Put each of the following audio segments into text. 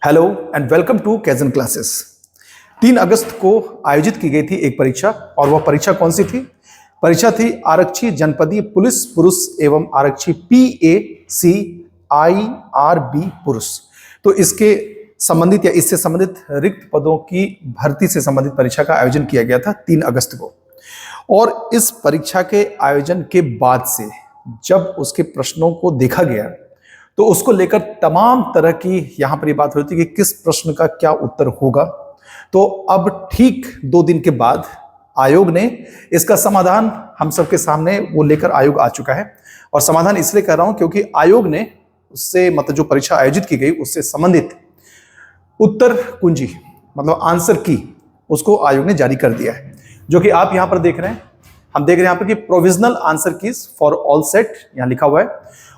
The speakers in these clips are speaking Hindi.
Hello and welcome to Kaizen classes. 3 अगस्त को आयोजित की गई थी एक परीक्षा, और वह परीक्षा कौन सी थी? परीक्षा थी आरक्षी जनपदीय पुलिस पुरुष एवं आरक्षी PACIRB पुरुष। तो इसके संबंधित या इससे संबंधित रिक्त पदों की भर्ती से संबंधित परीक्षा का आयोजन किया गया था 3 अगस्त को। और इस परीक्षा के आयोजन के बाद से जब उसके प्रश्नों को देखा गया तो उसको लेकर तमाम तरह की यहां पर ये बात होती है कि किस प्रश्न का क्या उत्तर होगा। तो अब ठीक 2 दिन के बाद आयोग ने इसका समाधान हम सबके सामने वो लेकर आयोग आ चुका है। और समाधान इसलिए कह रहा हूं क्योंकि आयोग ने उससे मतलब जो परीक्षा आयोजित की गई उससे संबंधित उत्तर कुंजी मतलब आंसर की उसको आयोग ने जारी कर दिया है, जो कि आप यहां पर देख रहे हैं। हम देख रहे हैं यहां पर कि provisional answer keys for all set यहां लिखा हुआ है,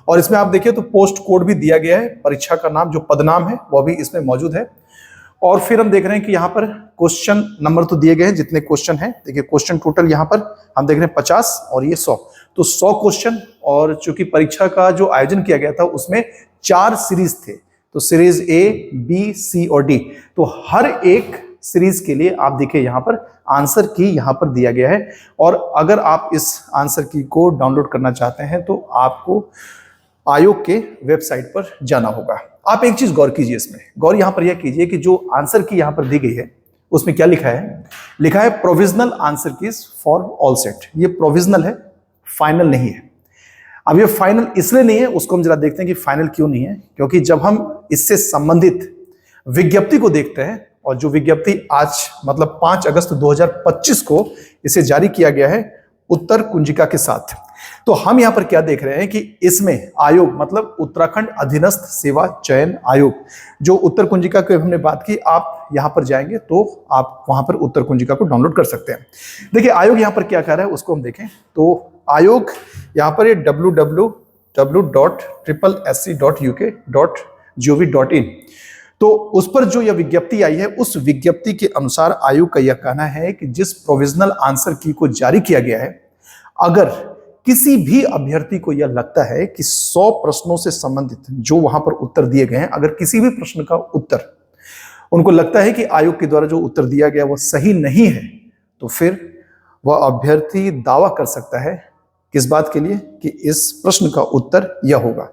और इसमें आप देखिए तो पोस्ट कोड भी दिया गया है, परीक्षा का नाम जो पदनाम है वह भी इसमें मौजूद है। और फिर हम देख रहे हैं कि यहाँ पर क्वेश्चन नंबर तो दिए गए हैं, जितने क्वेश्चन हैं देखिए क्वेश्चन टोटल यहाँ पर हम देख रहे हैं 50 और ये 100, तो 100 क्वेश्चन। और चूंकि परीक्षा का जो आयोजन किया गया था उसमें 4 सीरीज थे, तो सीरीज A, B, C और D, तो हर एक सीरीज के लिए आप देखिए यहाँ पर आंसर की यहाँ पर दिया गया है। और अगर आप इस आंसर की को डाउनलोड करना चाहते हैं तो आपको आयोग के वेबसाइट पर जाना होगा। आप एक चीज गौर कीजिए, इसमें गौर यहां पर यह कीजिए कि जो आंसर की यहां पर दी गई है उसमें क्या लिखा है? लिखा है provisional answer keys for all set. ये प्रोविजनल है, फाइनल नहीं है। अब ये फाइनल इसलिए नहीं है, उसको हम जरा देखते हैं कि फाइनल क्यों नहीं है। क्योंकि जब हम इससे संबंधित विज्ञप्ति को देखते हैं, और जो विज्ञप्ति आज मतलब 5 अगस्त 2025 को इसे जारी किया गया है उत्तर कुंजिका के साथ, तो हम यहां पर क्या देख रहे हैं कि इसमें आयोग मतलब उत्तराखंड अधीनस्थ सेवा चयन आयोग, जो उत्तर कुंजिका की हमने बात की, आप यहां पर जाएंगे तो आप वहां पर उत्तर कुंजिका को डाउनलोड कर सकते हैं। देखिए आयोग यहां पर क्या कर रहा है उसको हम देखें तो आयोग यहां पर ये www.sssc.uk.gov.in, तो उस पर जो यह विज्ञप्ति आई है उस विज्ञप्ति के अनुसार आयोग का यह कहना है कि जिस प्रोविजनल आंसर की को जारी किया गया है, अगर किसी भी अभ्यर्थी को यह लगता है कि 100 प्रश्नों से संबंधित जो वहां पर उत्तर दिए गए हैं, अगर किसी भी प्रश्न का उत्तर उनको लगता है कि आयोग के द्वारा जो उत्तर दिया गया वो सही नहीं है, तो फिर वह अभ्यर्थी दावा कर सकता है किस बात के लिए कि इस प्रश्न का उत्तर यह होगा।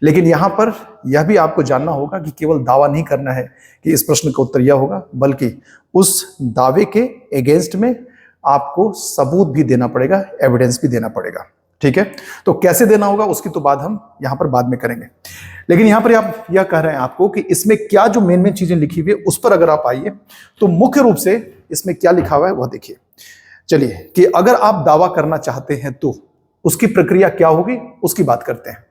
लेकिन यहां पर यह भी आपको जानना होगा कि केवल दावा नहीं करना है कि इस प्रश्न का उत्तर यह होगा, बल्कि उस दावे के अगेंस्ट में आपको सबूत भी देना पड़ेगा, एविडेंस भी देना पड़ेगा। ठीक है, तो कैसे देना होगा उसकी तो बात हम यहां पर बाद में करेंगे। लेकिन यहां पर आप यह कह रहे हैं आपको कि इसमें क्या जो मेन चीजें लिखी हुई है उस पर अगर आप आइए तो मुख्य रूप से इसमें क्या लिखा हुआ है वह देखिए। चलिए कि अगर आप दावा करना चाहते हैं तो उसकी प्रक्रिया क्या होगी उसकी बात करते हैं।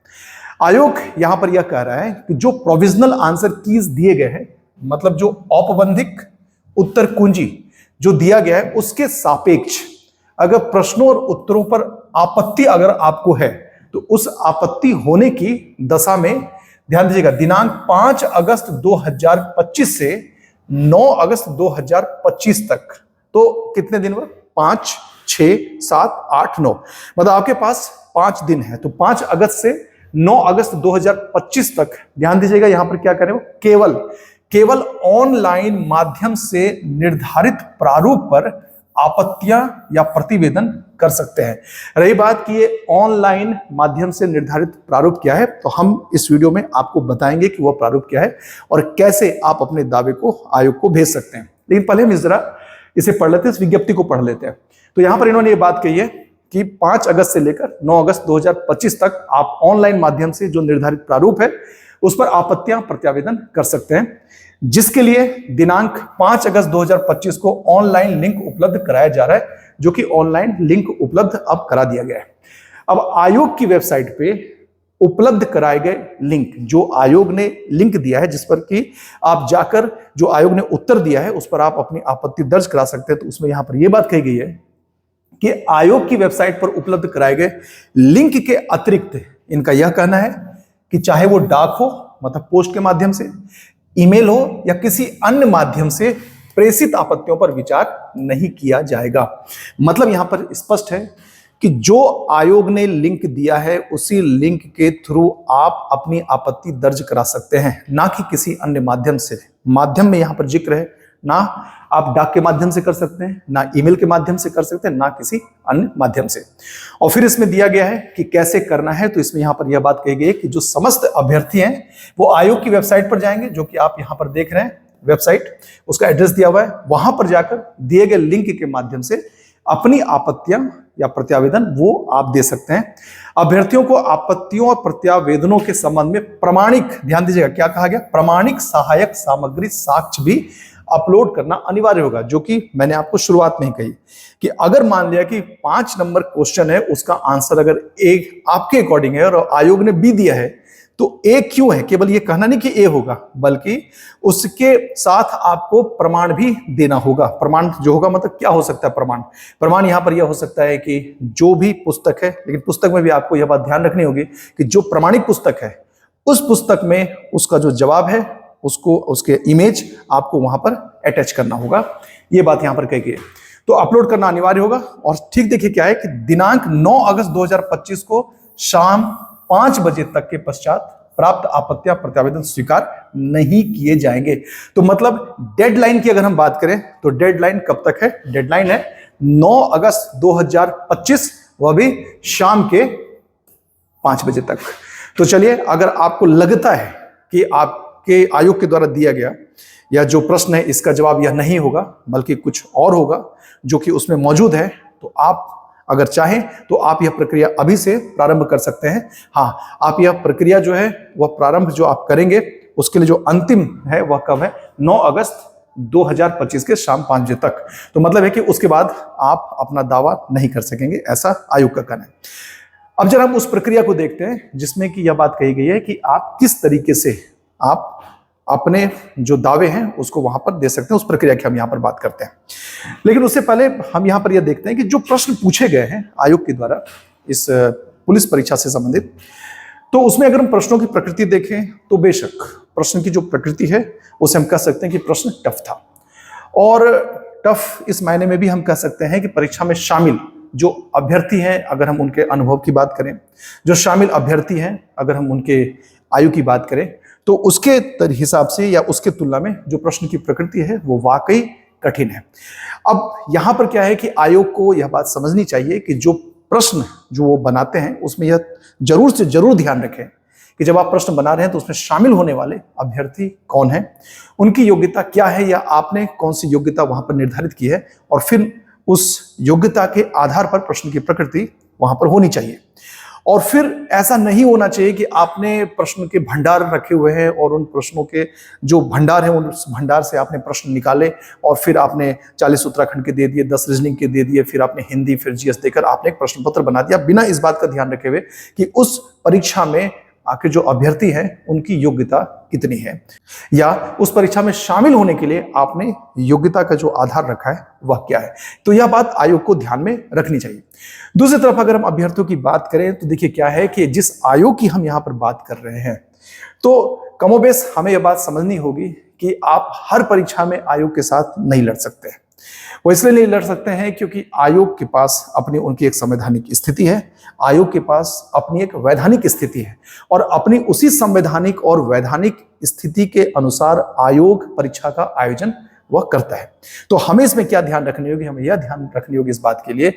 आयोग यहां पर यह कह रहा है कि जो प्रोविजनल आंसर कीज दिए गए हैं, मतलब जो औपबंधिक उत्तर कुंजी जो दिया गया है उसके सापेक्ष अगर प्रश्नों और उत्तरों पर आपत्ति अगर आपको है तो उस आपत्ति होने की दशा में ध्यान दीजिएगा, दिनांक 5 अगस्त 2025 से 9 अगस्त 2025 तक, तो कितने दिन हुए? 5, 6, 7, 8, 9, मतलब आपके पास 5 दिन है। तो 5 अगस्त से 9 अगस्त 2025 तक ध्यान दीजिएगा, यहां पर क्या करें वो केवल ऑनलाइन माध्यम से निर्धारित प्रारूप पर आपत्तियां या प्रतिवेदन कर सकते हैं। रही बात कि ये ऑनलाइन माध्यम से निर्धारित प्रारूप क्या है, तो हम इस वीडियो में आपको बताएंगे कि वह प्रारूप क्या है और कैसे आप अपने दावे को आयोग को भेज सकते हैं। लेकिन पहले हम जरा इसे पढ़ लेते हैं, इस विज्ञप्ति को पढ़ लेते हैं। तो यहां पर इन्होंने ये बात कही है कि 5 अगस्त से लेकर 9 अगस्त 2025 तक आप ऑनलाइन माध्यम से जो निर्धारित प्रारूप है उस पर आपत्तियां प्रत्यावेदन कर सकते हैं, जिसके लिए दिनांक 5 अगस्त 2025 को ऑनलाइन लिंक उपलब्ध कराया जा रहा है, जो कि ऑनलाइन लिंक उपलब्ध अब करा दिया गया है। अब आयोग की वेबसाइट पे उपलब्ध कराए गए लिंक, जो आयोग ने लिंक दिया है जिस पर कि आप जाकर जो आयोग ने उत्तर दिया है उस पर आप अपनी आपत्ति दर्ज करा सकते हैं, तो उसमें यहां पर यह बात कही गई है कि आयोग की वेबसाइट पर उपलब्ध कराए गए लिंक के अतिरिक्त इनका यह कहना है कि चाहे वो डाक हो मतलब पोस्ट के माध्यम से, ईमेल हो या किसी अन्य माध्यम से प्रेषित आपत्तियों पर विचार नहीं किया जाएगा। मतलब यहां पर स्पष्ट है कि जो आयोग ने लिंक दिया है उसी लिंक के थ्रू आप अपनी आपत्ति दर्ज करा सकते हैं, ना कि किसी अन्य माध्यम से। माध्यम में यहां पर जिक्र है, ना आप डाक के माध्यम से कर सकते हैं, ना ईमेल के माध्यम से कर सकते हैं, ना किसी अन्य माध्यम से। और फिर इसमें दिया गया है कि कैसे करना है। तो इसमें यहां पर यह बात कही गई है कि जो समस्त अभ्यर्थी हैं वो आयोग की वेबसाइट पर जाएंगे, जो कि आप यहां पर देख रहे हैं वेबसाइट, उसका एड्रेस दिया हुआ है। वहां पर जाकर दिए गए लिंक के माध्यम से अपनी आपत्तियां या प्रत्यावेदन वो आप दे सकते हैं। अभ्यर्थियों को आपत्तियों और प्रत्यावेदनों के संबंध में प्रमाणिक, ध्यान दीजिएगा क्या कहा गया, प्रमाणिक सहायक सामग्री साक्ष्य भी अपलोड करना अनिवार्य होगा। जो कि मैंने आपको शुरुआत में ही कही कि अगर मान लिया कि 5 नंबर क्वेश्चन है, उसका आंसर अगर एक आपके अकॉर्डिंग है और आयोग ने बी दिया है, तो ए क्यों है, केवल ये कहना नहीं कि ए होगा, बल्कि उसके साथ आपको प्रमाण भी देना होगा। प्रमाण जो होगा मतलब क्या हो सकता है प्रमाण? प्रमाण यहां पर यह हो सकता है कि जो भी पुस्तक है, लेकिन पुस्तक में भी आपको यह बात ध्यान रखनी होगी कि जो प्रमाणिक पुस्तक है उस पुस्तक में उसका जो जवाब है उसको, उसके इमेज आपको वहां पर अटैच करना होगा। ये बात यहां पर कही गई है, तो अपलोड करना अनिवार्य होगा। और ठीक देखिए क्या है कि दिनांक 9 अगस्त 2025 को शाम 5 बजे तक के पश्चात प्राप्त आपत्तियां प्रत्यावेदन स्वीकार नहीं किए जाएंगे। तो मतलब डेडलाइन की अगर हम बात करें तो डेडलाइन कब तक है? डेडलाइन है 9 अगस्त 2025, वह भी शाम के 5 बजे तक। तो चलिए, अगर आपको लगता है कि आपके आयोग के द्वारा दिया गया या जो प्रश्न है इसका जवाब यह नहीं होगा बल्कि कुछ और होगा जो कि उसमें मौजूद है, तो आप अगर चाहें तो आप यह प्रक्रिया अभी से प्रारंभ कर सकते हैं। हाँ, आप यह प्रक्रिया जो है वह प्रारंभ जो आप करेंगे उसके लिए जो अंतिम है वह कब है? 9 अगस्त 2025 के शाम 5 बजे तक। तो मतलब है कि उसके बाद आप अपना दावा नहीं कर सकेंगे, ऐसा आयोग का कहना है। अब जरा हम उस प्रक्रिया को देखते हैं जिसमें कि यह बात कही गई है कि आप किस तरीके से आप अपने जो दावे हैं उसको वहां पर दे सकते हैं। उस प्रक्रिया की हम यहां पर बात करते हैं, लेकिन उससे पहले हम यहां पर यह देखते हैं कि जो प्रश्न पूछे गए हैं आयोग के द्वारा इस पुलिस परीक्षा से संबंधित, तो उसमें अगर हम प्रश्नों की प्रकृति देखें तो बेशक प्रश्न की जो प्रकृति है उसे हम कह सकते हैं कि प्रश्न टफ था। और टफ इस मायने में भी हम कह सकते हैं कि परीक्षा में शामिल जो अभ्यर्थी हैं, अगर हम उनके अनुभव की बात करें, जो शामिल अभ्यर्थी हैं अगर हम उनके आयु की बात करें, तो उसके हिसाब से या उसके तुलना में जो प्रश्न की प्रकृति है वो वाकई कठिन है। अब यहां पर क्या है कि आयोग को यह बात समझनी चाहिए कि जो प्रश्न जो वो बनाते हैं उसमें यह जरूर से जरूर ध्यान रखें कि जब आप प्रश्न बना रहे हैं तो उसमें शामिल होने वाले अभ्यर्थी कौन है, उनकी योग्यता क्या है या आपने कौन सी योग्यता वहां पर निर्धारित की है, और फिर उस योग्यता के आधार पर प्रश्न की प्रकृति वहां पर होनी चाहिए। और फिर ऐसा नहीं होना चाहिए कि आपने प्रश्न के भंडार रखे हुए हैं और उन प्रश्नों के जो भंडार है उस भंडार से आपने प्रश्न निकाले और फिर आपने 40 उत्तराखंड के दे दिए, 10 रीजनिंग के दे दिए, फिर आपने हिंदी, फिर जीएस देकर आपने एक प्रश्न पत्र बना दिया बिना इस बात का ध्यान रखे हुए कि उस परीक्षा में आखिर जो अभ्यर्थी हैं उनकी योग्यता कितनी है, या उस परीक्षा में शामिल होने के लिए आपने योग्यता का जो आधार रखा है वह क्या है। तो यह बात आयोग को ध्यान में रखनी चाहिए। दूसरी तरफ अगर हम अभ्यर्थियों की बात करें तो देखिए क्या है कि जिस आयोग की हम यहां पर बात कर रहे हैं, तो कमोबेश हमें यह बात समझनी होगी कि आप हर परीक्षा में आयोग के साथ नहीं लड़ सकते। वो इसलिए नहीं लड़ सकते हैं क्योंकि आयोग के पास अपनी उनकी एक संवैधानिक स्थिति है, आयोग के पास अपनी एक वैधानिक स्थिति है, और अपनी उसी संवैधानिक और वैधानिक स्थिति के अनुसार आयोग परीक्षा का आयोजन वह करता है। तो हमें इसमें क्या ध्यान रखनी होगी? हमें यह ध्यान रखनी होगी इस बात के लिए,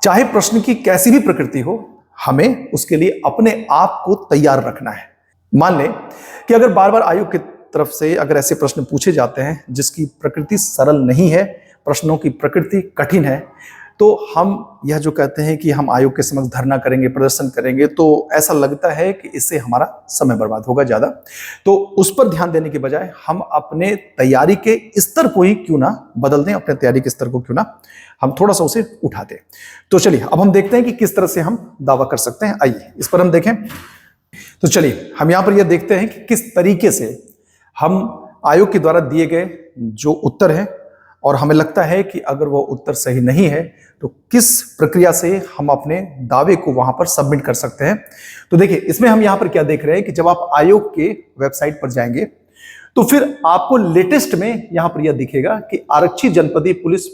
चाहे प्रश्न की कैसी भी प्रकृति हो, हमें उसके लिए अपने आप को तैयार रखना है। मान लें कि अगर बार बार आयोग की तरफ से अगर ऐसे प्रश्न पूछे जाते हैं जिसकी प्रकृति सरल नहीं है, प्रश्नों की प्रकृति कठिन है, तो हम यह जो कहते हैं कि हम आयोग के समक्ष धरना करेंगे, प्रदर्शन करेंगे, तो ऐसा लगता है कि इससे हमारा समय बर्बाद होगा ज्यादा। तो उस पर ध्यान देने के बजाय हम अपने तैयारी के स्तर को ही क्यों ना बदल दें, अपने तैयारी के स्तर को क्यों ना हम थोड़ा सा उसे उठा दें। तो चलिए अब हम देखते हैं कि किस तरह से हम दावा कर सकते हैं। आइए इस पर हम देखें। तो चलिए हम यहां पर यह देखते हैं कि किस तरीके से हम आयोग के द्वारा दिए गए जो उत्तर है, और हमें लगता है कि अगर वो उत्तर सही नहीं है तो किस प्रक्रिया से हम अपने दावे को वहां पर सबमिट कर सकते हैं। तो देखिए इसमें हम यहां पर क्या देख रहे हैं कि जब आप आयोग के वेबसाइट पर जाएंगे तो फिर आपको लेटेस्ट में यहां पर यह दिखेगा कि आरक्षी जनपदीय पुलिस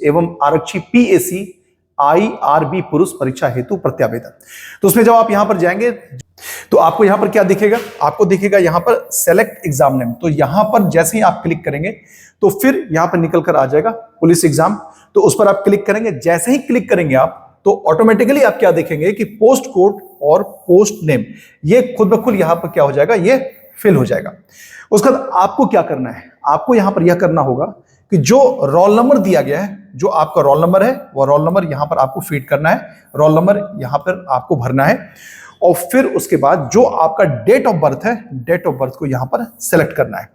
एवं आरक्षी पीएसी IRB पुरुष परीक्षा हेतु प्रत्यावेदन। तो उसमें जब आप यहां पर जाएंगे तो आपको यहां पर क्या दिखेगा, आपको दिखेगा यहां पर सेलेक्ट एग्जाम नेम। तो यहां पर जैसे ही आप क्लिक करेंगे तो फिर यहां पर निकल कर आ जाएगा पुलिस एग्जाम। तो उस पर आप क्लिक करेंगे, जैसे ही क्लिक करेंगे आप तो ऑटोमेटिकली आप क्या देखेंगे कि पोस्ट कोड और पोस्ट नेम ये खुद ब खुद यहां पर क्या हो जाएगा, ये फिल हो जाएगा। उसके बाद आपको क्या करना है, आपको यहां पर यह करना होगा कि जो रोल नंबर दिया गया है, जो आपका रोल नंबर है वो रोल नंबर यहां पर आपको फीड करना है, रोल नंबर यहां पर आपको भरना है। और फिर उसके बाद जो आपका डेट ऑफ बर्थ है, डेट ऑफ बर्थ को यहां पर सेलेक्ट करना है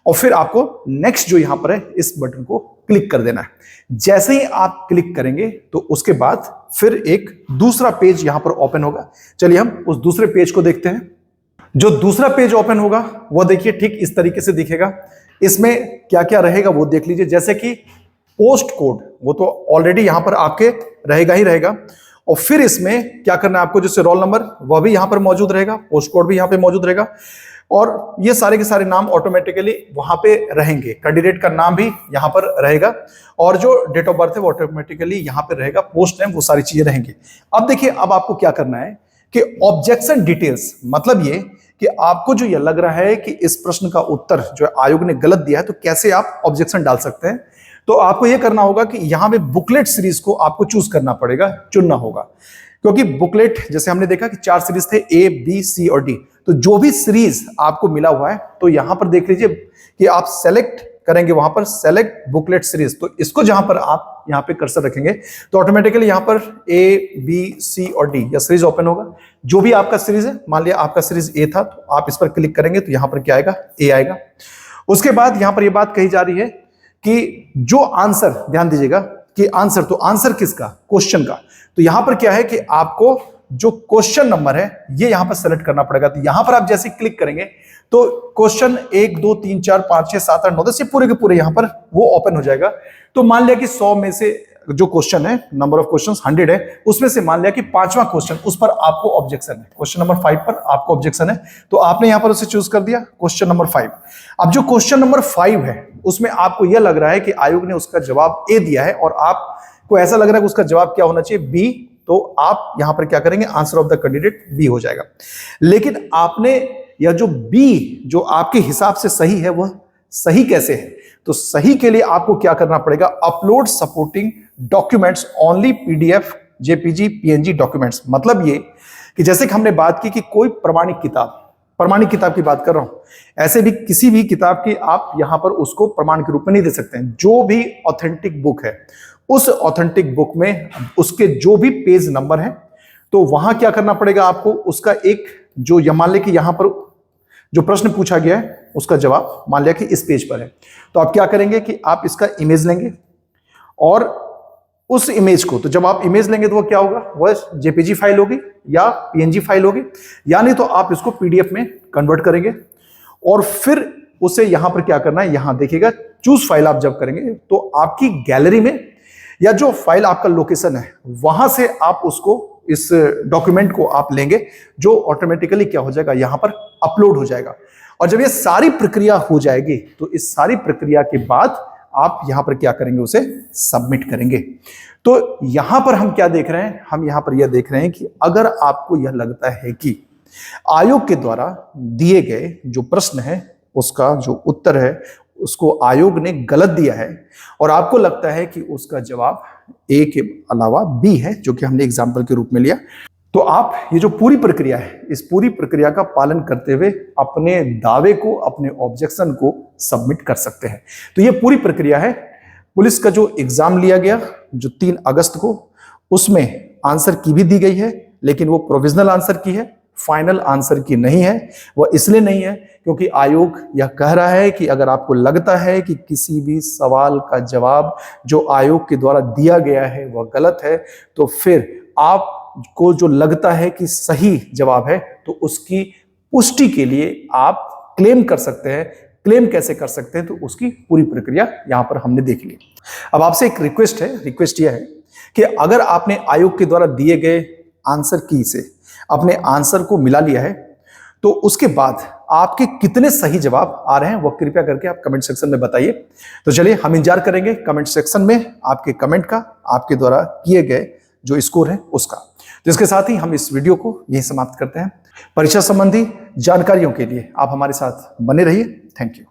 और फिर आपको नेक्स्ट जो यहां पर है इस बटन को क्लिक कर देना है। जैसे ही आप क्लिक करेंगे तो उसके बाद फिर एक दूसरा पेज यहां पर ओपन होगा। चलिए हम उस दूसरे पेज को देखते हैं। जो दूसरा पेज ओपन होगा वो देखिए ठीक इस तरीके से दिखेगा। इसमें क्या क्या रहेगा वो देख लीजिए। जैसे कि पोस्ट कोड वो तो ऑलरेडी यहां पर आपके रहेगा ही रहेगा, और फिर इसमें क्या करना है आपको, जैसे रोल नंबर वह भी यहां पर मौजूद रहेगा, पोस्ट कोड भी यहां पे मौजूद रहेगा, और ये सारे के सारे नाम ऑटोमेटिकली वहां पे रहेंगे। कैंडिडेट का नाम भी यहां पर रहेगा और जो डेट ऑफ बर्थ है वो ऑटोमेटिकली यहां पे रहेगा, पोस्ट नेम, वो सारी चीजें रहेंगी। अब देखिए, अब आपको क्या करना है कि ऑब्जेक्शन डिटेल्स, मतलब ये कि आपको जो ये लग रहा है कि इस प्रश्न का उत्तर जो आयोग ने गलत दिया है तो कैसे आप ऑब्जेक्शन डाल सकते हैं, तो आपको यह करना होगा कि यहां पे बुकलेट सीरीज को आपको चूज करना पड़ेगा, चुनना होगा। क्योंकि बुकलेट जैसे हमने देखा कि 4 सीरीज थे, A, B, C और D। तो जो भी सीरीज आपको मिला हुआ है तो यहां पर देख लीजिए कि आप सेलेक्ट करेंगे, वहां पर सेलेक्ट बुकलेट सीरीज, तो इसको जहां पर आप यहां पे कर्सर रखेंगे तो ऑटोमेटिकली यहां पर A, B, C और D यह सीरीज ओपन होगा। जो भी आपका सीरीज है, मान लिया आपका सीरीज A था तो आप इस पर क्लिक करेंगे तो यहां पर क्या आएगा, A आएगा। उसके बाद यहां पर यह बात कही जा रही है कि जो आंसर, ध्यान दीजिएगा कि आंसर, तो आंसर किसका, क्वेश्चन का। तो यहां पर क्या है कि आपको जो क्वेश्चन नंबर है ये यहां पर सेलेक्ट करना पड़ेगा। तो यहां पर आप जैसे क्लिक करेंगे तो क्वेश्चन 1 2 3 4 5 6 7 8 9 10 ये पूरे के पूरे यहां पर वो ओपन हो जाएगा। तो मान लिया कि 100 में से जो क्वेश्चन है, नंबर ऑफ क्वेश्चंस 100 है, उसमें से मान लिया कि 5वां क्वेश्चन उस पर आपको ऑब्जेक्शन है, क्वेश्चन नंबर 5 पर आपको ऑब्जेक्शन है, तो आपने यहां पर उसे चूज कर दिया क्वेश्चन नंबर 5। अब जो क्वेश्चन नंबर 5 है उसमें आपको यह लग रहा है कि आयोग ने उसका जवाब ए दिया है और आपको ऐसा लग रहा है कि उसका जवाब क्या होना चाहिए, बी, तो आप यहां पर क्या करेंगे, answer of the candidate B हो जाएगा। लेकिन आपने यह जो बी जो आपके हिसाब से सही है वह सही कैसे है, तो सही के लिए आपको क्या करना पड़ेगा, upload supporting documents only PDF JPG PNG documents. मतलब ये कि जैसे कि हमने बात की कि कोई प्रमाणिक किताब की बात कर रहा हूं, ऐसे भी किसी भी किताब की आप यहां पर उसको प्रमाण के रूप में नहीं दे सकते हैं। जो भी ऑथेंटिक बुक है उस ऑथेंटिक बुक में उसके जो भी पेज नंबर है तो वहां क्या करना पड़ेगा आपको, उसका एक जो मान लें कि यहां पर जो प्रश्न पूछा गया है उसका जवाब मान लिया कि इस पेज पर है, तो आप क्या करेंगे कि आप इसका इमेज लेंगे और उस इमेज को, तो जब आप इमेज लेंगे तो वो क्या होगा, वह जेपीजी फाइल होगी या पीएनजी फाइल होगी, यानी तो आप इसको पीडीएफ में कन्वर्ट करेंगे और फिर उसे यहां पर क्या करना है, यहां देखिएगा चूज फाइल आप जब करेंगे तो आपकी गैलरी में या जो फाइल आपका लोकेशन है वहां से आप उसको, इस डॉक्यूमेंट को आप लेंगे जो ऑटोमेटिकली क्या हो जाएगा, यहां पर अपलोड हो जाएगा। और जब ये सारी प्रक्रिया हो जाएगी तो इस सारी प्रक्रिया के बाद आप यहां पर क्या करेंगे, उसे सबमिट करेंगे। तो यहां पर हम क्या देख रहे हैं, हम यहां पर यह देख रहे हैं कि अगर आपको यह लगता है कि आयोग के द्वारा दिए गए जो प्रश्न है उसका जो उत्तर है उसको आयोग ने गलत दिया है और आपको लगता है कि उसका जवाब ए के अलावा बी है, जो कि हमने एग्जाम्पल के रूप में लिया, तो आप ये जो पूरी प्रक्रिया है इस पूरी प्रक्रिया का पालन करते हुए अपने दावे को, अपने ऑब्जेक्शन को सबमिट कर सकते हैं। तो ये पूरी प्रक्रिया है। पुलिस का जो एग्जाम लिया गया जो 3 अगस्त को, उसमें आंसर की भी दी गई है, लेकिन वो प्रोविजनल आंसर की है, फाइनल आंसर की नहीं है। वह इसलिए नहीं है क्योंकि आयोग यह कह रहा है कि अगर आपको लगता है कि किसी भी सवाल का जवाब जो आयोग के द्वारा दिया गया है वह गलत है, तो फिर आपको जो लगता है कि सही जवाब है तो उसकी पुष्टि के लिए आप क्लेम कर सकते हैं। क्लेम कैसे कर सकते हैं, तो उसकी पूरी प्रक्रिया यहां पर हमने देख ली। अब आपसे एक रिक्वेस्ट है, रिक्वेस्ट यह है कि अगर आपने आयोग के द्वारा दिए गए आंसर की से अपने आंसर को मिला लिया है तो उसके बाद आपके कितने सही जवाब आ रहे हैं वो कृपया करके आप कमेंट सेक्शन में बताइए। तो चलिए हम इंतजार करेंगे कमेंट सेक्शन में आपके कमेंट का, आपके द्वारा किए गए जो स्कोर है उसका। तो इसके साथ ही हम इस वीडियो को यही समाप्त करते हैं। परीक्षा संबंधी जानकारियों के लिए आप हमारे साथ बने रहिए। Thank you.